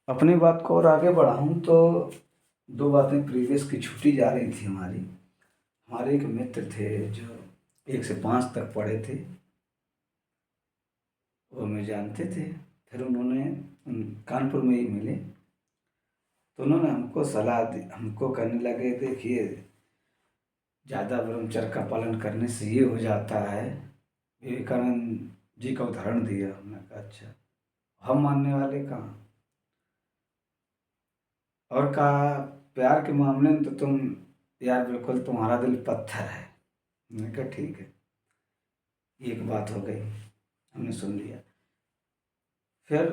अपनी बात को और आगे बढ़ाऊँ तो दो बातें प्रीवियस की छूटी जा रही थी हमारी। हमारे एक मित्र थे जो 1 से 5 तक पढ़े थे, वो हमें जानते थे। फिर उन्होंने कानपुर में ही मिले, तो उन्होंने हमको सलाह दी। हमको कहने लगे, देखिए ज़्यादा ब्रह्मचर्य का पालन करने से ये हो जाता है। विवेकानंद जी का उदाहरण दिया। हमने कहा अच्छा, हम मानने वाले कहाँ। और कहा प्यार के मामले में तो तुम यार बिल्कुल तुम्हारा दिल पत्थर है। मैंने कहा ठीक है, एक बात हो गई, हमने सुन लिया। फिर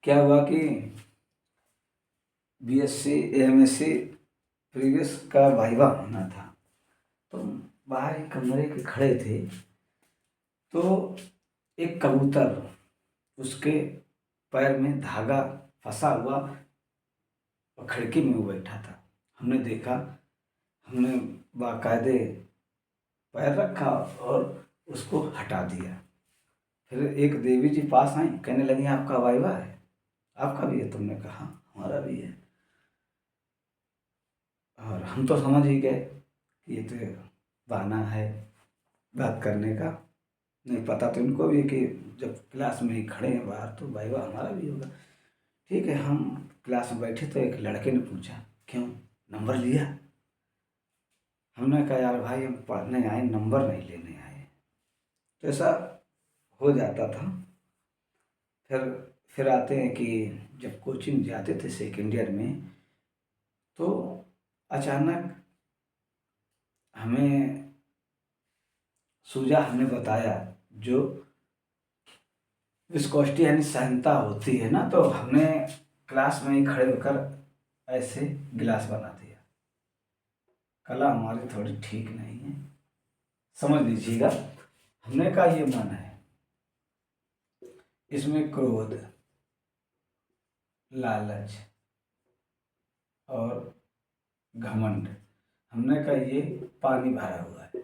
क्या हुआ कि बीएससी एमएससी प्रीवियस का वाइवा होना था, तो बाहर एक कमरे के खड़े थे, तो एक कबूतर, उसके पैर में धागा फंसा हुआ और खिड़की में वो बैठा था। हमने देखा, हमने बाकायदे पैर रखा और उसको हटा दिया। फिर एक देवी जी पास आई, कहने लगी आपका वाइवा है? आपका भी है? तुमने कहा "हाँ, हमारा भी है।" और हम तो समझ ही गए कि ये तो बहाना है बात करने का। नहीं पता तो इनको भी कि जब क्लास में ही खड़े हैं बाहर, तो वाइवा हमारा भी होगा। ठीक है, हम क्लास में बैठे तो एक लड़के ने पूछा, क्यों, नंबर लिया? हमने कहा यार भाई, हम पढ़ने आए, नंबर नहीं लेने आए। तो ऐसा हो जाता था। फिर फिर आते हैं कि जब कोचिंग जाते थे सेकेंड ईयर में, तो अचानक हमें सूजा हमें बताया, जो विस्कोसिटी यानी सहनता होती है ना, तो हमने क्लास में ही खड़े होकर ऐसे गिलास बना दिया। कला हमारी थोड़ी ठीक नहीं है, समझ लीजिएगा। हमने कहा ये मन है, इसमें क्रोध, लालच और घमंड, हमने कहा ये पानी भरा हुआ है।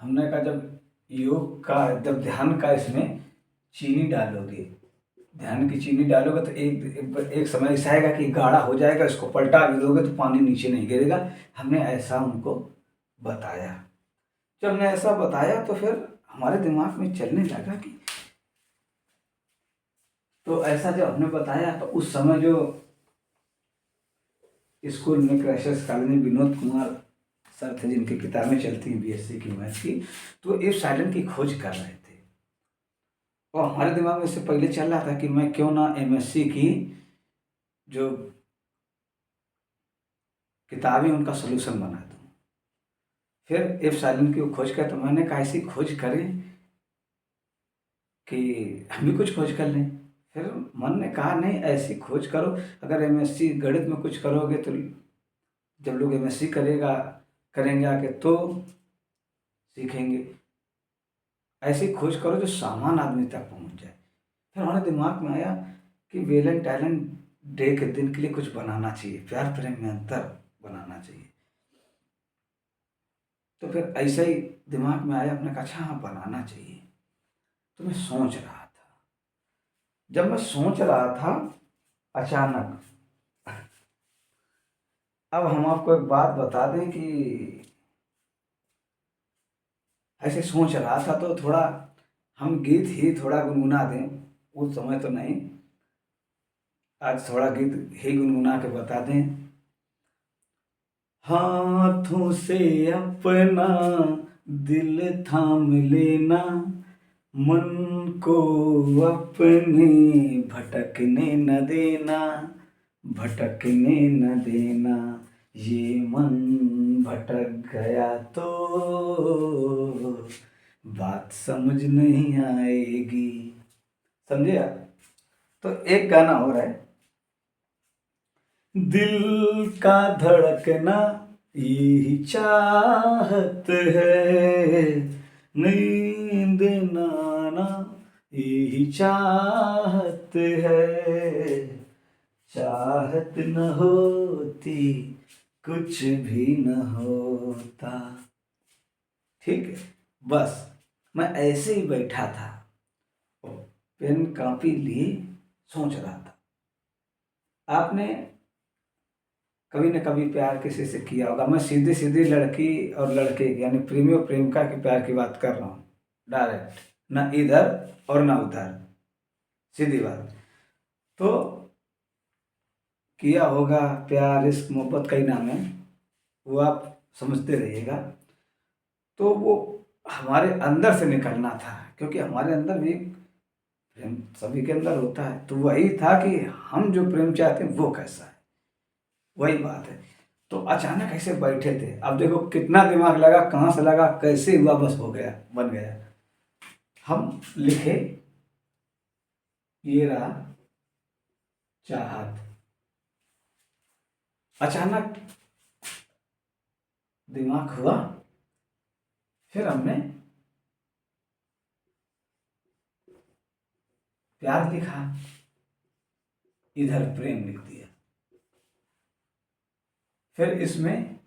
हमने कहा जब योग का, जब ध्यान का इसमें चीनी डालोगे, ध्यान की चीनी डालोगे, तो एक समय ऐसा आएगा कि गाढ़ा हो जाएगा, इसको पलटा भी दोगे तो पानी नीचे नहीं गिरेगा। हमने ऐसा उनको बताया। जब हमने ऐसा बताया तो फिर हमारे दिमाग में चलने लगा कि, तो ऐसा जब हमने बताया तो उस समय जो स्कूल में क्रैशर्स कॉलेज में विनोद कुमार सर थे, जिनकी किताबें चलती हैं बीएससी की मैथ की, तो इफ साइलेंट की खोज कर रहे थे। और हमारे दिमाग में इससे पहले चल रहा था कि मैं क्यों ना एमएससी की जो किताबें उनका सोल्यूशन बना दूँ। फिर इफ साइलेंट की खोज कर, तो मैंने कहा ऐसी खोज करें कि हम भी कुछ खोज कर लें। फिर मन ने कहा नहीं, ऐसी खोज करो, अगर एमएससी गणित में कुछ करोगे तो जब लोग एमएससी करेंगे आके तो सीखेंगे। ऐसी खोज करो जो सामान्य आदमी तक पहुंच जाए। फिर हमारे दिमाग में आया कि वैलेंटाइन डे के दिन के लिए कुछ बनाना चाहिए, प्यार प्रेम में अंतर बनाना चाहिए। तो फिर ऐसे ही दिमाग में आया, अपने कहा अच्छा हाँ बनाना चाहिए। तो मैं सोच रहा था, जब मैं सोच रहा था, अचानक, अब हम आपको एक बात बता दें कि ऐसे सोच रहा था तो थोड़ा हम गीत ही थोड़ा गुनगुना दें। उस समय तो नहीं, आज थोड़ा गीत ही गुनगुना के बता दें। हाथों से अपना दिल थाम लेना, मन को अपने भटकने न देना, भटकने न देना। ये मन भटक गया तो बात समझ नहीं आएगी। समझे आप? तो एक गाना हो रहा है, दिल का धड़कना यही चाहत है, नींद नाना यही चाहत है, चाहत न होती कुछ भी न होता। ठीक है, बस मैं ऐसे ही बैठा था, पेन कापी लिए सोच रहा था। आपने कभी न कभी प्यार किसी से किया होगा। मैं सीधी सीधी लड़की और लड़के की यानी प्रेमी और प्रेमिका के प्यार की बात कर रहा हूँ, डायरेक्ट, ना इधर और ना उधर, सीधी बात। तो किया होगा, प्यार इश्क मोहब्बत का ही नाम है, वो आप समझते रहिएगा। तो वो हमारे अंदर से निकलना था, क्योंकि हमारे अंदर भी प्रेम सभी के अंदर होता है। तो वही था कि हम जो प्रेम चाहते हैं वो कैसा है, वही बात है। तो अचानक ऐसे बैठे थे, अब देखो कितना दिमाग लगा, कहाँ से लगा, कैसे हुआ, बस हो गया, बन गया। हम लिखे, ये रहा चाहत। अचानक दिमाग हुआ, फिर हमने प्यार लिखा, इधर प्रेम लिख दिया। फिर इसमें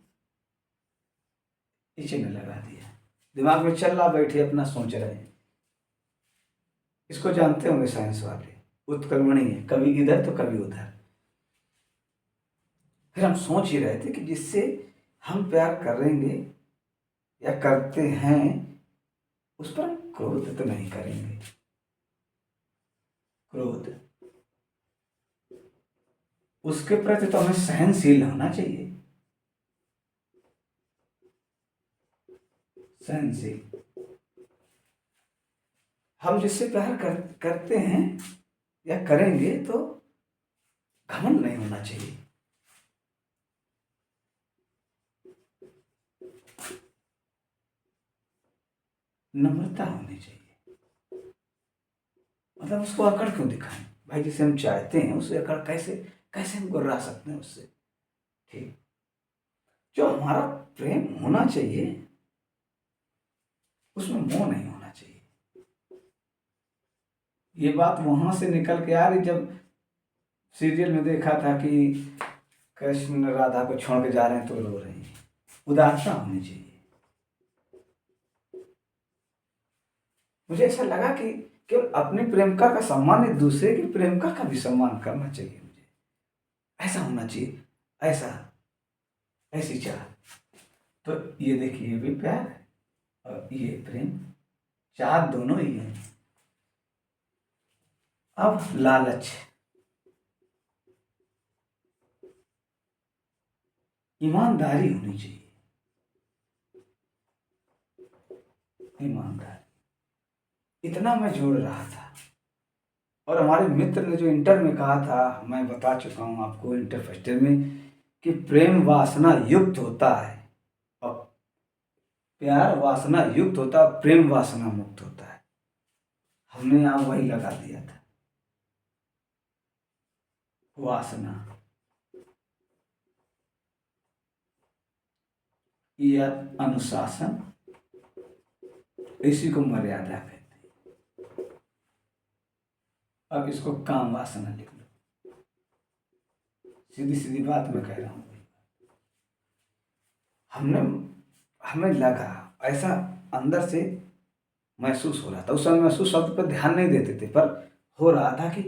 चिन्ह लगा दिया। दिमाग में चल रहा, बैठे अपना सोच रहे हैं। इसको जानते होंगे साइंस वाले, उत्क्रमणी है, कभी इधर तो कभी उधर। फिर हम सोच ही रहे थे कि जिससे हम प्यार करेंगे या करते हैं उस पर हम क्रोध तो नहीं करेंगे। क्रोध, उसके प्रति तो हमें सहनशील होना चाहिए, सहनशील। हम जिससे प्यार करते हैं या करेंगे तो घमंड नहीं होना चाहिए। नम्रता होनी चाहिए। मतलब उसको अकड़ क्यों दिखाएं भाई, जिसे हम चाहते हैं उसे अकड़ कैसे कैसे हम गुर्रा सकते हैं उससे। ठीक, जो हमारा प्रेम होना चाहिए उसमें मोह नहीं होना चाहिए। ये बात वहां से निकल के आ रही जब सीरियल में देखा था कि कृष्ण राधा को छोड़ के जा रहे हैं तो रो रहे हैं। उदारता होनी चाहिए। मुझे ऐसा लगा कि केवल अपने प्रेमिका का सम्मान नहीं, दूसरे की प्रेमिका का भी सम्मान करना चाहिए। मुझे ऐसा होना चाहिए, ऐसा, ऐसी चाह। तो ये देखिए, ये भी प्यार है और ये प्रेम, चाह दोनों ही है। अब लालच, ईमानदारी होनी चाहिए, ईमानदारी। इतना मैं जोड़ रहा था और हमारे मित्र ने जो इंटर में कहा था, मैं बता चुका हूँ आपको इंटर फर्स्ट ईयर में, कि प्रेम वासना युक्त होता है और प्यार वासना युक्त होता है, प्रेम वासना मुक्त होता है। हमने यहाँ वही लगा दिया था, वासना। यह अनुशासन, इसी को मर्यादा कहते हैं। अब इसको काम वासना लिख लो, सीधी सीधी बात मैं कह रहा हूँ। हमने हमें लगा, ऐसा अंदर से महसूस हो रहा था। उस समय महसूस शब्द पर ध्यान नहीं देते थे, पर हो रहा था कि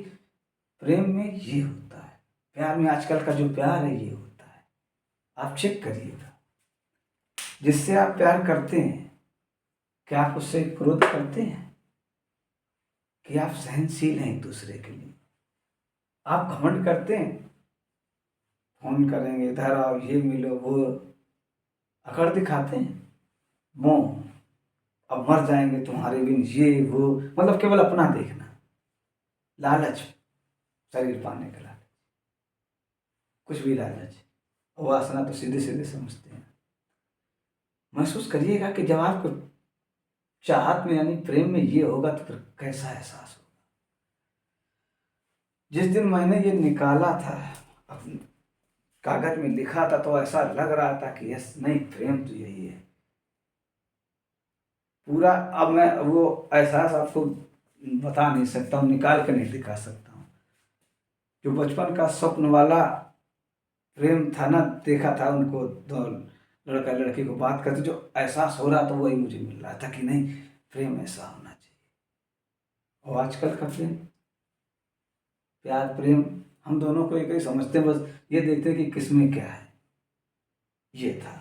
प्रेम में ये होता है, प्यार में, आजकल का जो प्यार है ये होता है। आप चेक करिएगा, जिससे आप प्यार करते हैं, क्या आप उससे क्रोध करते हैं? कि आप सहनशील हैं एक दूसरे के लिए? आप घमंड करते हैं, फोन करेंगे, इधर आओ, ये मिलो, वो, अकड़ दिखाते हैं, मोह, अब मर जाएंगे तुम्हारे बिन, ये वो, मतलब केवल अपना देखना, लालच, शरीर पाने का लालच, कुछ भी लालच। वासना तो सीधे सीधे समझते हैं। महसूस करिएगा कि जब आपको चाहत में यानी प्रेम में ये होगा तो फिर कैसा एहसास होगा। जिस दिन मैंने ये निकाला था, अपने कागज में लिखा था, तो ऐसा लग रहा था कि यस, नहीं, प्रेम तो यही है पूरा। अब मैं वो एहसास आपको बता नहीं सकता हूँ, निकाल के नहीं दिखा सकता हूँ। जो बचपन का स्वप्न वाला प्रेम था ना, देखा था उनको, दो लड़का लड़की को बात करते, जो एहसास हो रहा था वही मुझे मिल रहा था कि नहीं, प्रेम ऐसा होना चाहिए। और आजकल का प्रेम, प्यार प्रेम, हम दोनों को एक ही समझते हैं, बस ये देखते हैं कि किसमें क्या है। ये था।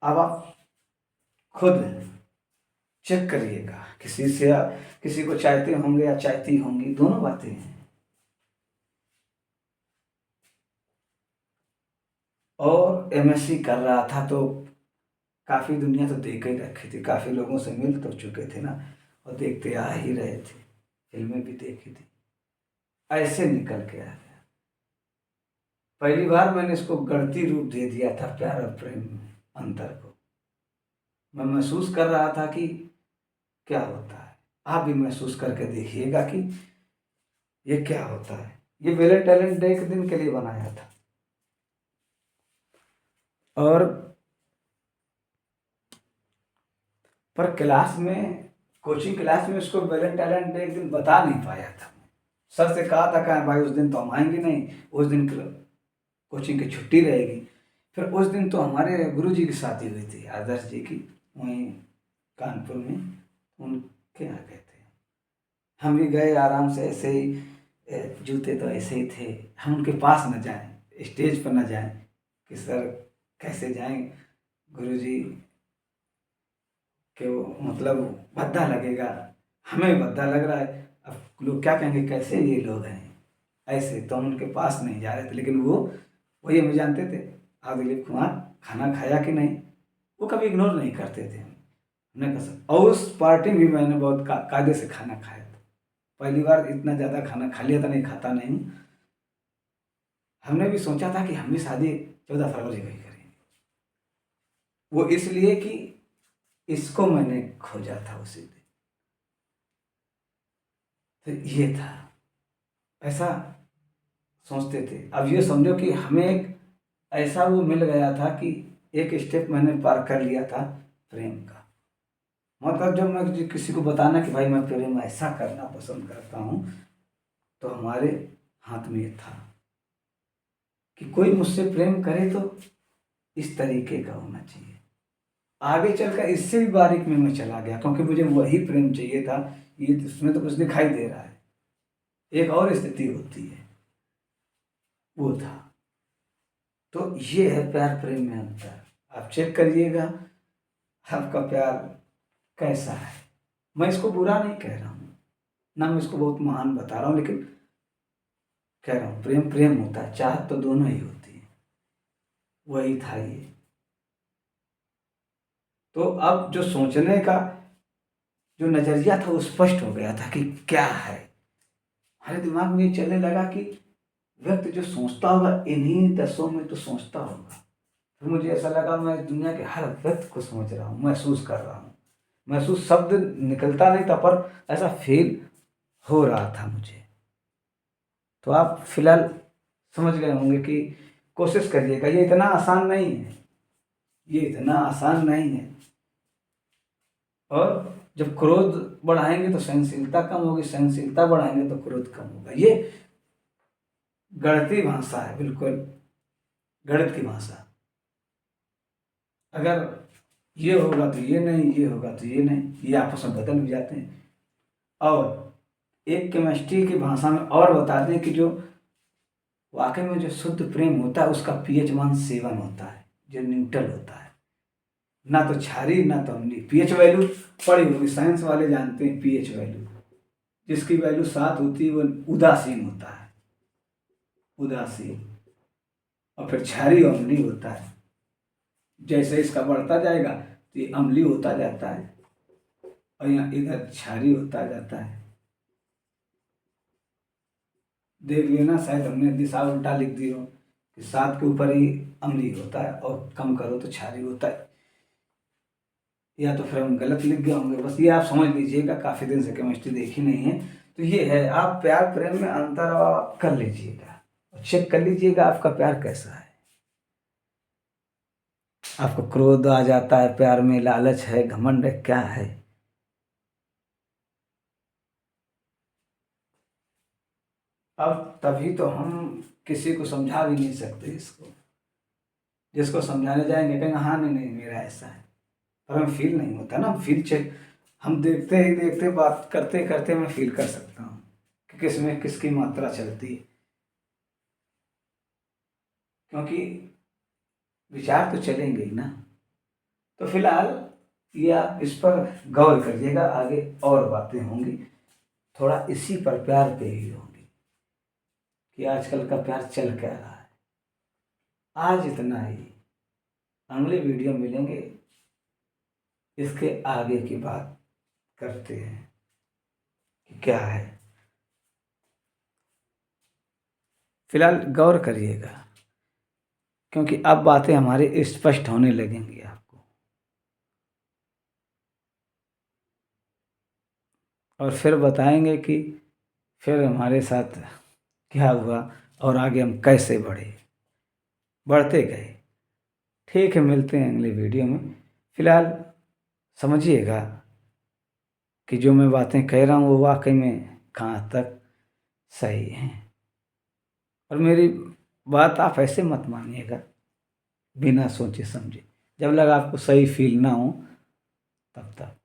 अब आप खुद चेक करिएगा, किसी से किसी को चाहते होंगे या चाहती होंगी, दोनों बातें हैं। और एमएससी कर रहा था तो काफ़ी दुनिया तो देख ही रखी थी, काफ़ी लोगों से मिल तो चुके थे ना, और देखते आ ही रहे थे, फिल्में भी देखी थी। ऐसे निकल के आ गया। पहली बार मैंने इसको गढ़ती रूप दे दिया था, प्यार और प्रेम में अंतर को। मैं महसूस कर रहा था कि क्या होता है। आप भी महसूस करके देखिएगा कि ये क्या होता है। ये वैलेंटाइन डे के दिन के लिए बनाया था। और पर क्लास में, कोचिंग क्लास में उसको वैलेंटाइन डे के दिन बता नहीं पाया था। सर से कहा था, कहा भाई उस दिन तो हम आएंगे नहीं, उस दिन कोचिंग की छुट्टी रहेगी। फिर उस दिन तो हमारे गुरुजी की शादी हुई थी, आदर्श जी की, वहीं कानपुर में, उनके यहाँ गए थे। हम भी गए आराम से, ऐसे ही जूते तो ऐसे ही थे। हम उनके पास न जाएं, स्टेज पर न जाएं कि सर कैसे जाएं, गुरुजी के वो मतलब भद्दा लगेगा, हमें भद्दा लग रहा है, अब लोग क्या कहेंगे, कैसे ये लोग हैं ऐसे। तो हम उनके पास नहीं जा रहे थे, लेकिन वो वही हमें जानते थे। आप दिलीप कुमार खाना खाया कि नहीं, वो कभी इग्नोर नहीं करते थे। हमने कहा, और उस पार्टी में भी मैंने बहुत कायदे से खाना खाया था। पहली बार इतना ज़्यादा खाना खा लिया था, नहीं खाता नहीं। हमने भी सोचा था कि हम भी शादी 14 फरवरी को ही करेंगे, वो इसलिए कि इसको मैंने खोजा था उसी दिन। तो ये था, ऐसा सोचते थे। अब ये समझो कि हमें एक ऐसा वो मिल गया था कि एक स्टेप मैंने पार कर लिया था प्रेम का। मतलब जब मैं किसी को बताना कि भाई मैं प्रेम ऐसा करना पसंद करता हूँ, तो हमारे हाथ में ये था कि कोई मुझसे प्रेम करे तो इस तरीके का होना चाहिए। आगे चलकर इससे भी बारीक में मैं चला गया, क्योंकि मुझे वही प्रेम चाहिए था। ये इसमें तो कुछ दिखाई दे रहा है, एक और स्थिति होती है, वो था। तो ये है प्यार प्रेम में अंतर। आप चेक करिएगा आपका प्यार कैसा है। मैं इसको बुरा नहीं कह रहा हूँ, ना मैं इसको बहुत महान बता रहा हूँ, लेकिन कह रहा हूँ प्रेम प्रेम होता है, चाहत तो दोनों ही होती है। वही था ये। तो अब जो सोचने का जो नज़रिया था वो स्पष्ट हो गया था कि क्या है। हमारे दिमाग में ये चलने लगा कि व्यक्ति जो सोचता होगा इन्हीं दसों में तो सोचता होगा। फिर मुझे ऐसा लगा मैं दुनिया के हर व्यक्ति को समझ रहा हूँ, महसूस कर रहा हूँ। महसूस शब्द निकलता नहीं था, पर ऐसा फील हो रहा था मुझे। तो आप फिलहाल समझ गए होंगे कि कोशिश करिएगा, ये इतना आसान नहीं है, ये इतना आसान नहीं है। और जब क्रोध बढ़ाएंगे तो सहनशीलता कम होगी, सहनशीलता बढ़ाएंगे तो क्रोध कम होगा। ये गणितीय भाषा है, बिल्कुल गणित की भाषा। अगर ये होगा तो ये नहीं, ये होगा तो ये नहीं, ये आपस में बदल भी जाते हैं। और एक केमिस्ट्री की भाषा में और बताते हैं कि जो वाकई में जो शुद्ध प्रेम होता है उसका पीएच मान 7 होता है, जो न्यूट्रल होता है, ना तो क्षारीय ना तो अम्लीय। पीएच वैल्यू पढ़ी होगी, साइंस वाले जानते हैं पीएच वैल्यू। जिसकी वैल्यू 7 होती है वो उदासीन होता है, उदासीन। और फिर क्षारीय अम्लीय होता है। जैसे इसका बढ़ता जाएगा तो ये अम्लीय होता जाता है, और यहाँ इधर क्षारीय होता जाता है। देख लेना, शायद हमने दिशा उल्टा लिख दी हो कि 7 के ऊपर ही अम्लीय होता है और कम करो तो क्षारीय होता है, या तो फिर हम गलत लिख गए होंगे। बस ये आप समझ लीजिएगा, काफ़ी दिन से केमिस्ट्री देखी नहीं है। तो ये है, आप प्यार प्रेम में अंतर आप कर लीजिएगा और चेक कर लीजिएगा आपका प्यार कैसा है। आपको क्रोध आ जाता है प्यार में, लालच है, घमंड है, क्या है। अब तभी तो हम किसी को समझा भी नहीं सकते इसको। जिसको समझाने जाएंगे कहेंगे हाँ नहीं नहीं मेरा ऐसा है, पर हमें फील नहीं होता ना, फील चेक हम देखते ही देखते बात करते करते मैं फील कर सकता हूँ कि किसमें किसकी मात्रा चलती है, क्योंकि विचार तो चलेंगे ही ना। तो फिलहाल ये आप इस पर गौर करिएगा, आगे और बातें होंगी, थोड़ा इसी पर प्यार पे ही होंगी कि आजकल का प्यार चल क्या रहा है। आज इतना ही, अगले वीडियो मिलेंगे, इसके आगे की बात करते हैं कि क्या है। फिलहाल गौर करिएगा, क्योंकि अब बातें हमारी स्पष्ट होने लगेंगी आपको, और फिर बताएंगे कि फिर हमारे साथ क्या हुआ और आगे हम कैसे बढ़ते गए। ठीक है, मिलते हैं अगले वीडियो में। फिलहाल समझिएगा कि जो मैं बातें कह रहा हूँ वो वाकई में कहाँ तक सही है, और मेरी बात आप ऐसे मत मानिएगा बिना सोचे समझे, जब लगा आपको सही फील ना हो तब तक।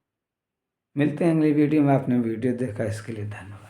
मिलते हैं अगली वीडियो में। आपने वीडियो देखा इसके लिए धन्यवाद।